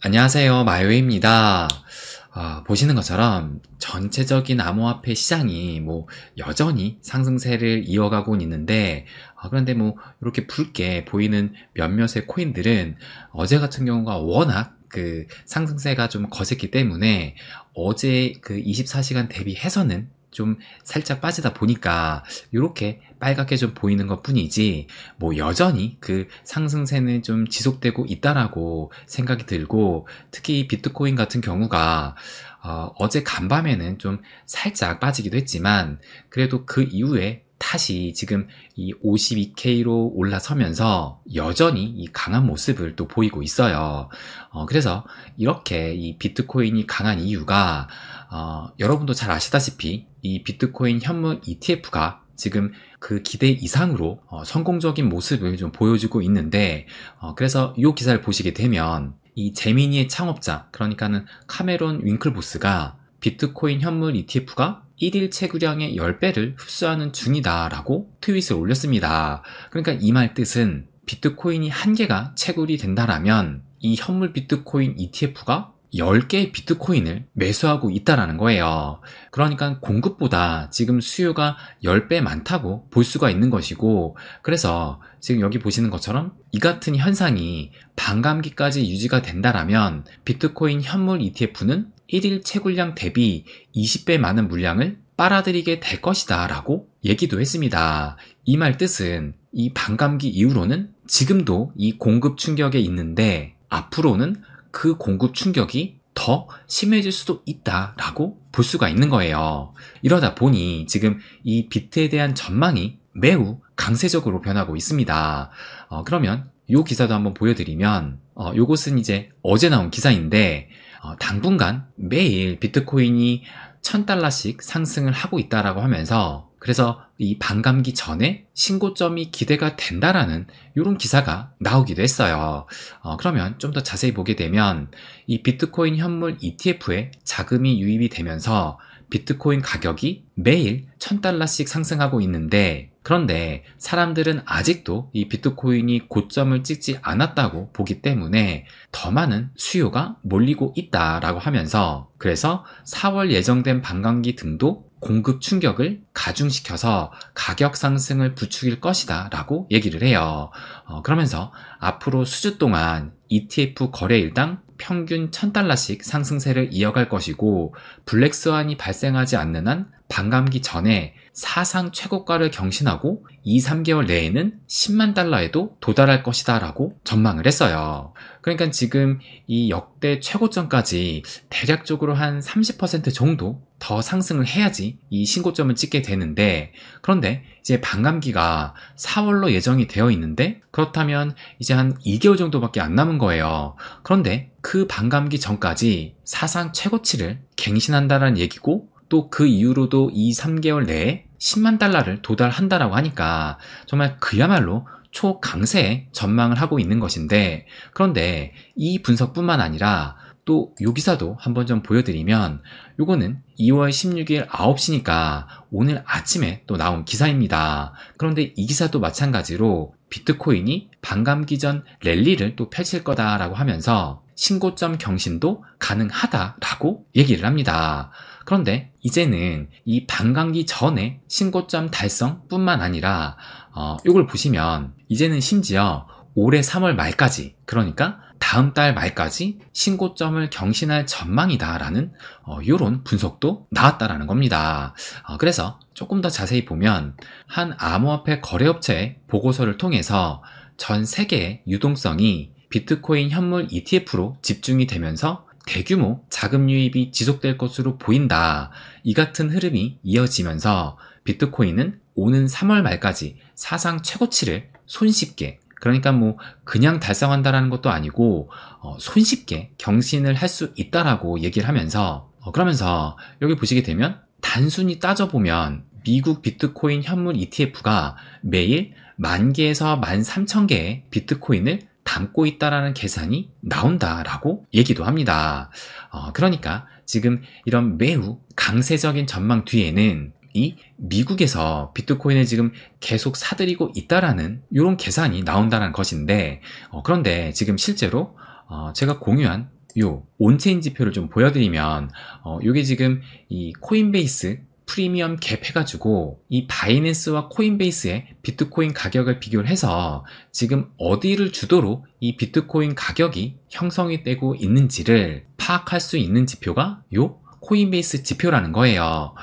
안녕하세요. 마요입니다. 보시는 것처럼 전체적인 암호화폐 시장이 여전히 상승세를 이어가고 있는데, 그런데 이렇게 붉게 보이는 몇몇의 코인들은 어제 같은 경우가 워낙 그 상승세가 좀 거셌기 때문에 어제 그 24시간 대비해서는 좀 살짝 빠지다 보니까 이렇게 빨갛게 좀 보이는 것 뿐이지, 여전히 그 상승세는 좀 지속되고 있다라고 생각이 들고, 특히 비트코인 같은 경우가 어제 간밤에는 좀 살짝 빠지기도 했지만, 그래도 그 이후에 다시 지금 이 52K로 올라서면서 여전히 이 강한 모습을 또 보이고 있어요. 그래서 이렇게 이 비트코인이 강한 이유가, 여러분도 잘 아시다시피 이 비트코인 현물 ETF가 지금 그 기대 이상으로 성공적인 모습을 좀 보여주고 있는데, 그래서 이 기사를 보시게 되면 이 제미니의 창업자, 그러니까는 카메론 윙클보스가 비트코인 현물 ETF가 1일 채굴량의 10배를 흡수하는 중이다 라고 트윗을 올렸습니다. 그러니까 이 말 뜻은 비트코인이 한 개가 채굴이 된다라면 이 현물 비트코인 ETF가 10개의 비트코인을 매수하고 있다라는 거예요. 그러니까 공급보다 지금 수요가 10배 많다고 볼 수가 있는 것이고, 그래서 지금 여기 보시는 것처럼 이 같은 현상이 반감기까지 유지가 된다라면 비트코인 현물 ETF는 1일 채굴량 대비 20배 많은 물량을 빨아들이게 될 것이다 라고 얘기도 했습니다. 이 말 뜻은 이 반감기 이후로는 지금도 이 공급 충격에 있는데 앞으로는 그 공급 충격이 더 심해질 수도 있다라고 볼 수가 있는 거예요. 이러다 보니 지금 이 비트에 대한 전망이 매우 강세적으로 변하고 있습니다. 그러면 이 기사도 한번 보여드리면, 요것은 이제 어제 나온 기사인데, 당분간 매일 비트코인이 $1000씩 상승을 하고 있다라고 하면서, 그래서 이 반감기 전에 신고점이 기대가 된다라는 이런 기사가 나오기도 했어요. 그러면 좀 더 자세히 보게 되면 이 비트코인 현물 ETF에 자금이 유입이 되면서 비트코인 가격이 매일 $1000씩 상승하고 있는데, 그런데 사람들은 아직도 이 비트코인이 고점을 찍지 않았다고 보기 때문에 더 많은 수요가 몰리고 있다라고 하면서, 그래서 4월 예정된 반감기 등도 공급 충격을 가중시켜서 가격 상승을 부추길 것이다 라고 얘기를 해요. 그러면서 앞으로 수주 동안 ETF 거래일당 평균 $1000씩 상승세를 이어갈 것이고, 블랙스완이 발생하지 않는 한 반감기 전에 사상 최고가를 경신하고 2-3개월 내에는 $100,000에도 도달할 것이다 라고 전망을 했어요. 그러니까 지금 이 역대 최고점까지 대략적으로 한 30% 정도 더 상승을 해야지 이 신고점을 찍게 되는데, 그런데 이제 반감기가 4월로 예정이 되어 있는데, 그렇다면 이제 한 2개월 정도밖에 안 남은 거예요. 그런데 그 반감기 전까지 사상 최고치를 갱신한다는 얘기고, 또 그 이후로도 2-3개월 내에 $100,000를 도달한다라고 하니까 정말 그야말로 초강세의 전망을 하고 있는 것인데, 그런데 이 분석뿐만 아니라 또 요 기사도 한번 좀 보여드리면, 요거는 2월 16일 9시니까 오늘 아침에 또 나온 기사입니다. 그런데 이 기사도 마찬가지로 비트코인이 반감기 전 랠리를 또 펼칠 거다라고 하면서 신고점 경신도 가능하다라고 얘기를 합니다. 그런데 이제는 이 반감기 전에 신고점 달성뿐만 아니라 이걸 보시면 이제는 심지어 올해 3월 말까지, 그러니까 다음 달 말까지 신고점을 경신할 전망이다라는 이런 분석도 나왔다라는 겁니다. 그래서 조금 더 자세히 보면 한 암호화폐 거래업체의 보고서를 통해서 전 세계의 유동성이 비트코인 현물 ETF로 집중이 되면서 대규모 자금 유입이 지속될 것으로 보인다, 이 같은 흐름이 이어지면서 비트코인은 오는 3월 말까지 사상 최고치를 손쉽게, 그러니까 그냥 달성한다라는 것도 아니고 손쉽게 경신을 할 수 있다라고 얘기를 하면서, 그러면서 여기 보시게 되면 단순히 따져보면 미국 비트코인 현물 ETF가 매일 10,000개에서 13,000개의 비트코인을 담고 있다라는 계산이 나온다라고 얘기도 합니다. 그러니까 지금 이런 매우 강세적인 전망 뒤에는 이 미국에서 비트코인을 지금 계속 사들이고 있다라는 이런 계산이 나온다는 것인데, 그런데 지금 실제로 제가 공유한 요 온체인 지표를 좀 보여드리면 요게 지금 이 코인베이스 프리미엄 갭 해가지고 이 바이낸스와 코인베이스의 비트코인 가격을 비교를 해서 지금 어디를 주도로 이 비트코인 가격이 형성이 되고 있는지를 파악할 수 있는 지표가 요 코인베이스 지표라는 거예요.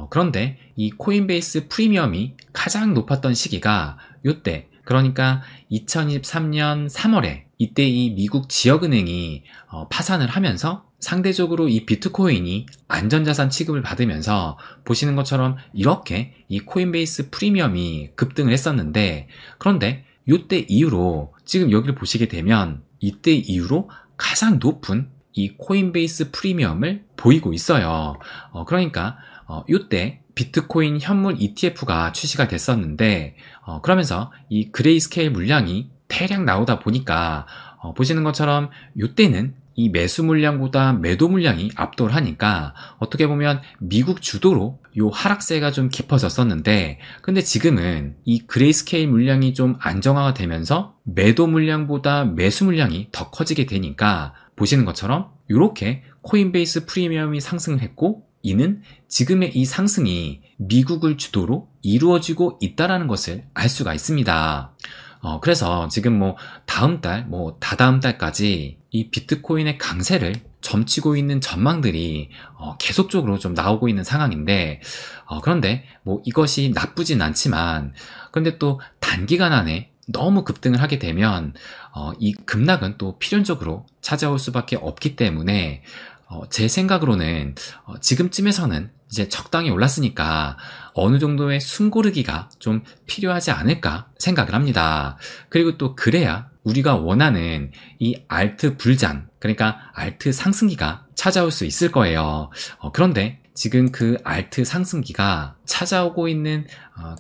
그런데 이 코인베이스 프리미엄이 가장 높았던 시기가 요때, 그러니까 2023년 3월에 이때 이 미국 지역은행이 파산을 하면서 상대적으로 이 비트코인이 안전자산 취급을 받으면서 보시는 것처럼 이렇게 이 코인베이스 프리미엄이 급등을 했었는데, 그런데 이때 이후로 지금 여기를 보시게 되면 이때 이후로 가장 높은 이 코인베이스 프리미엄을 보이고 있어요. 그러니까 이때 비트코인 현물 ETF가 출시가 됐었는데 그러면서 이 그레이스케일 물량이 대량 나오다 보니까 보시는 것처럼 이때는 이 매수 물량보다 매도 물량이 압도를 하니까 어떻게 보면 미국 주도로 요 하락세가 좀 깊어졌었는데, 근데 지금은 이 그레이스케일 물량이 좀 안정화가 되면서 매도 물량보다 매수 물량이 더 커지게 되니까 보시는 것처럼 이렇게 코인베이스 프리미엄이 상승을 했고, 이는 지금의 이 상승이 미국을 주도로 이루어지고 있다는 것을 알 수가 있습니다. 그래서 지금 다음 달, 다다음 달까지 이 비트코인의 강세를 점치고 있는 전망들이 계속적으로 좀 나오고 있는 상황인데, 그런데 이것이 나쁘진 않지만, 그런데 또 단기간 안에 너무 급등을 하게 되면 이 급락은 또 필연적으로 찾아올 수밖에 없기 때문에 제 생각으로는 지금쯤에서는 이제 적당히 올랐으니까 어느 정도의 숨고르기가 좀 필요하지 않을까 생각을 합니다. 그리고 또 그래야 우리가 원하는 이 알트 불장, 그러니까 알트 상승기가 찾아올 수 있을 거예요. 그런데 지금 그 알트 상승기가 찾아오고 있는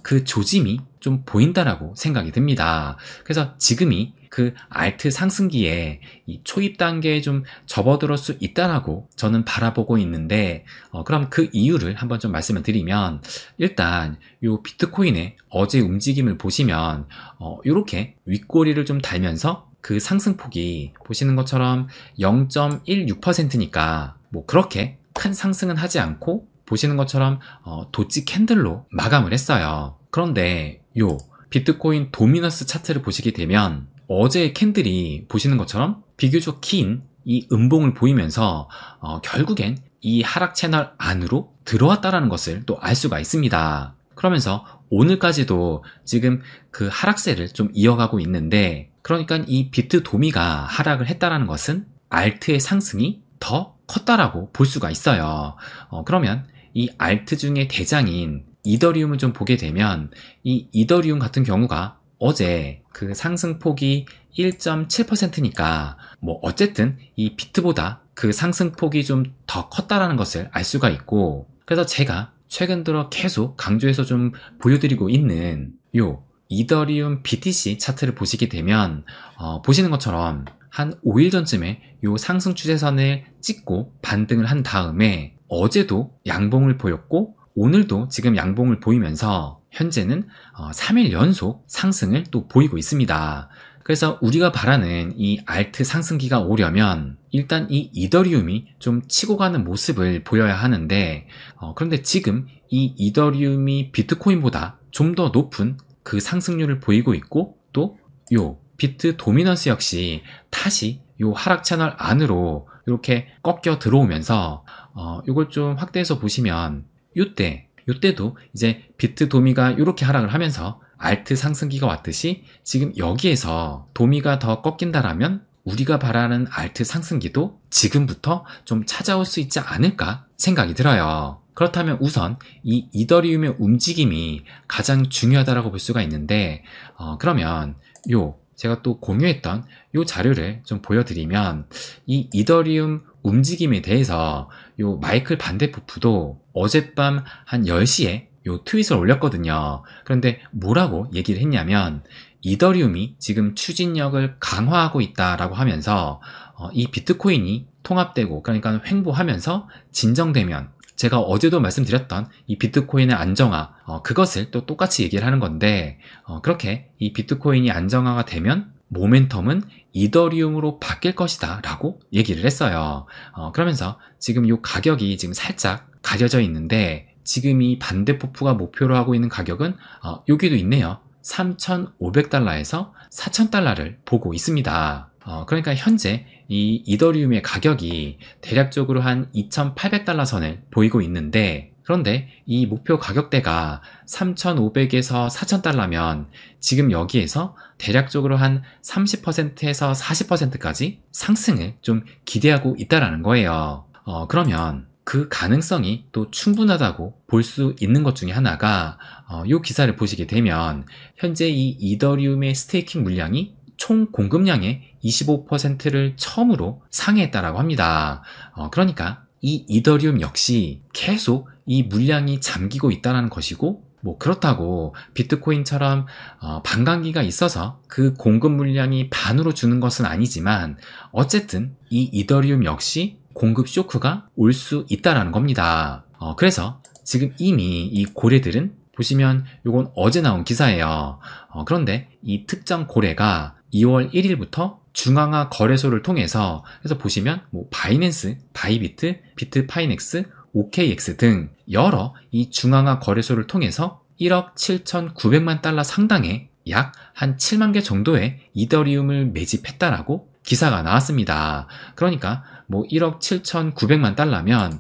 그 조짐이 좀 보인다라고 생각이 듭니다. 그래서 지금이 그 알트 상승기에 이 초입 단계에 좀 접어들 수 있다라고 저는 바라보고 있는데, 그럼 그 이유를 한번 좀 말씀을 드리면, 일단 요 비트코인의 어제 움직임을 보시면 요렇게 윗꼬리를 좀 달면서 그 상승폭이 보시는 것처럼 0.16%니까 그렇게 큰 상승은 하지 않고 보시는 것처럼 도치 캔들로 마감을 했어요. 그런데 요 비트코인 도미너스 차트를 보시게 되면 어제의 캔들이 보시는 것처럼 비교적 긴 이 음봉을 보이면서 결국엔 이 하락 채널 안으로 들어왔다라는 것을 또 알 수가 있습니다. 그러면서 오늘까지도 지금 그 하락세를 좀 이어가고 있는데, 그러니까 이 비트 도미가 하락을 했다라는 것은 알트의 상승이 더 컸다라고 볼 수가 있어요. 그러면 이 알트 중에 대장인 이더리움을 좀 보게 되면 이 이더리움 같은 경우가 어제 그 상승폭이 1.7%니까 어쨌든 이 비트보다 그 상승폭이 좀 더 컸다라는 것을 알 수가 있고, 그래서 제가 최근 들어 계속 강조해서 좀 보여드리고 있는 요 이더리움 BTC 차트를 보시게 되면 보시는 것처럼 한 5일 전쯤에 요 상승 추세선을 찍고 반등을 한 다음에 어제도 양봉을 보였고 오늘도 지금 양봉을 보이면서 현재는 3일 연속 상승을 또 보이고 있습니다. 그래서 우리가 바라는 이 알트 상승기가 오려면 일단 이 이더리움이 좀 치고 가는 모습을 보여야 하는데, 그런데 지금 이 이더리움이 비트코인보다 좀 더 높은 그 상승률을 보이고 있고, 또 요 비트 도미넌스 역시 다시 요 하락 채널 안으로 이렇게 꺾여 들어오면서 이걸 좀 확대해서 보시면 요때도 이제 비트 도미가 이렇게 하락을 하면서 알트 상승기가 왔듯이 지금 여기에서 도미가 더 꺾인다라면 우리가 바라는 알트 상승기도 지금부터 좀 찾아올 수 있지 않을까 생각이 들어요. 그렇다면 우선 이 이더리움의 움직임이 가장 중요하다고 볼 수가 있는데, 그러면 제가 또 공유했던 요 자료를 좀 보여드리면 이 이더리움 움직임에 대해서 요 마이클 반데포프도 어젯밤 한 10시에 요 트윗을 올렸거든요. 그런데 뭐라고 얘기를 했냐면 이더리움이 지금 추진력을 강화하고 있다라고 하면서 이 비트코인이 통합되고, 그러니까 횡보하면서 진정되면, 제가 어제도 말씀드렸던 이 비트코인의 안정화, 그것을 또 똑같이 얘기를 하는 건데, 그렇게 이 비트코인이 안정화가 되면 모멘텀은 이더리움으로 바뀔 것이다 라고 얘기를 했어요. 그러면서 지금 이 가격이 지금 살짝 가려져 있는데, 지금 이 반대폭포가 목표로 하고 있는 가격은 여기도 있네요. 3,500달러에서 4,000달러를 보고 있습니다. 그러니까 현재 이 이더리움의 가격이 대략적으로 한 2,800달러 선을 보이고 있는데, 그런데 이 목표 가격대가 3,500에서 4,000달러면 지금 여기에서 대략적으로 한 30%에서 40%까지 상승을 좀 기대하고 있다라는 거예요. 그러면 그 가능성이 또 충분하다고 볼 수 있는 것 중에 하나가, 이 기사를 보시게 되면 현재 이 이더리움의 스테이킹 물량이 총 공급량의 25%를 처음으로 상회했다라고 합니다. 그러니까 이 이더리움 역시 계속 이 물량이 잠기고 있다는 것이고, 뭐 그렇다고 비트코인처럼 반감기가 있어서 그 공급 물량이 반으로 주는 것은 아니지만, 어쨌든 이 이더리움 역시 공급 쇼크가 올 수 있다라는 겁니다. 그래서 지금 이미 이 고래들은 보시면 요건 어제 나온 기사예요. 그런데 이 특정 고래가 2월 1일부터 중앙화 거래소를 통해서, 그래서 보시면 뭐 바이낸스, 바이비트, 비트파이넥스, OKX 등 여러 이 중앙화 거래소를 통해서 1억 7,900만 달러 상당의 약 한 7만 개 정도의 이더리움을 매집했다라고 기사가 나왔습니다. 그러니까 뭐 1억 7,900만 달러면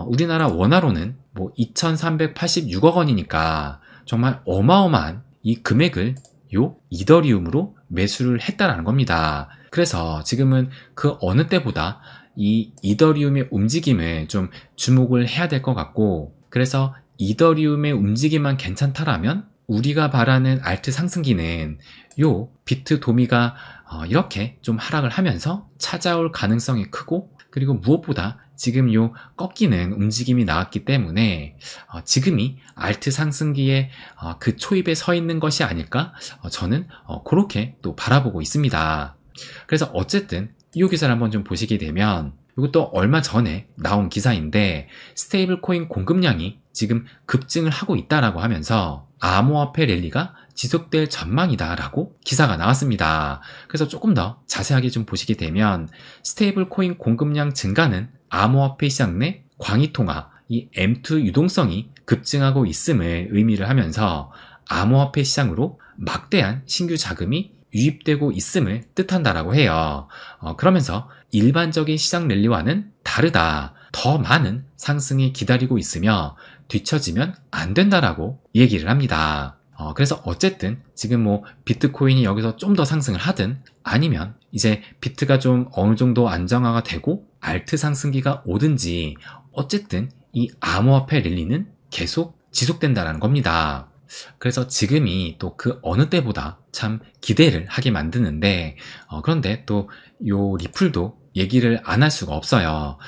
우리나라 원화로는 뭐 2,386억 원이니까 정말 어마어마한 이 금액을 요 이더리움으로 매수를 했다라는 겁니다. 그래서 지금은 그 어느 때보다 이 이더리움의 움직임에 좀 주목을 해야 될 것 같고, 그래서 이더리움의 움직임만 괜찮다라면 우리가 바라는 알트 상승기는 요 비트 도미가 이렇게 좀 하락을 하면서 찾아올 가능성이 크고, 그리고 무엇보다 지금 요 꺾이는 움직임이 나왔기 때문에 지금이 알트 상승기의 그 초입에 서 있는 것이 아닐까, 저는 그렇게 또 바라보고 있습니다. 그래서 어쨌든 이 기사를 한번 좀 보시게 되면, 이것도 얼마 전에 나온 기사인데 스테이블 코인 공급량이 지금 급증을 하고 있다라고 하면서 암호화폐 랠리가 지속될 전망이다 라고 기사가 나왔습니다. 그래서 조금 더 자세하게 좀 보시게 되면, 스테이블 코인 공급량 증가는 암호화폐 시장 내 광의통화, 이 M2 유동성이 급증하고 있음을 의미를 하면서 암호화폐 시장으로 막대한 신규 자금이 유입되고 있음을 뜻한다라고 해요. 그러면서 일반적인 시장 랠리와는 다르다, 더 많은 상승이 기다리고 있으며 뒤처지면 안 된다라고 얘기를 합니다. 그래서 어쨌든 지금 뭐 비트코인이 여기서 좀 더 상승을 하든, 아니면 이제 비트가 좀 어느 정도 안정화가 되고 알트 상승기가 오든지, 어쨌든 이 암호화폐 랠리는 계속 지속된다는 겁니다. 그래서 지금이 또 그 어느 때보다 참 기대를 하게 만드는데, 그런데 또 요 리플도 얘기를 안 할 수가 없어요.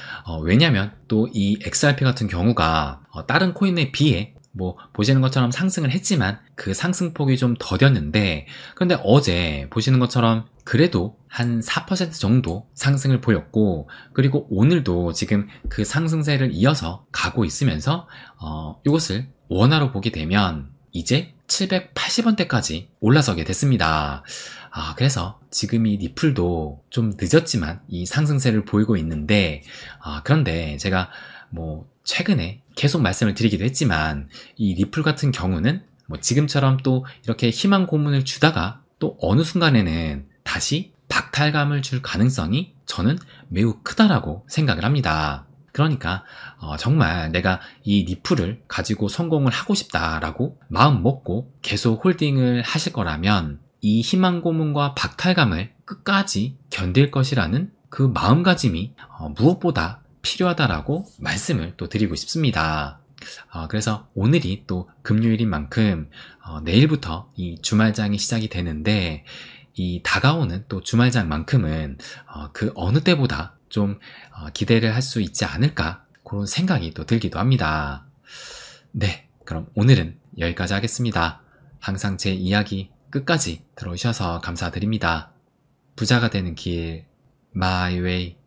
왜냐면 또 이 XRP 같은 경우가 다른 코인에 비해 뭐 보시는 것처럼 상승을 했지만 그 상승폭이 좀 더뎠는데, 그런데 어제 보시는 것처럼 그래도 한 4% 정도 상승을 보였고, 그리고 오늘도 지금 그 상승세를 이어서 가고 있으면서 이것을 원화로 보게 되면 이제 780원대까지 올라서게 됐습니다. 그래서 지금 이 리플도 좀 늦었지만 이 상승세를 보이고 있는데, 그런데 제가 뭐 최근에 계속 말씀을 드리기도 했지만, 이 리플 같은 경우는 뭐 지금처럼 또 이렇게 희망 고문을 주다가 또 어느 순간에는 다시 박탈감을 줄 가능성이 저는 매우 크다라고 생각을 합니다. 그러니까 정말 내가 이 리플을 가지고 성공을 하고 싶다라고 마음 먹고 계속 홀딩을 하실 거라면, 이 희망 고문과 박탈감을 끝까지 견딜 것이라는 그 마음가짐이 무엇보다 필요하다라고 말씀을 또 드리고 싶습니다. 그래서 오늘이 또 금요일인 만큼 내일부터 이 주말장이 시작이 되는데, 이 다가오는 또 주말장만큼은 그 어느 때보다 좀 기대를 할 수 있지 않을까, 그런 생각이 또 들기도 합니다. 네, 그럼 오늘은 여기까지 하겠습니다. 항상 제 이야기 끝까지 들어주셔서 감사드립니다. 부자가 되는 길, My Way.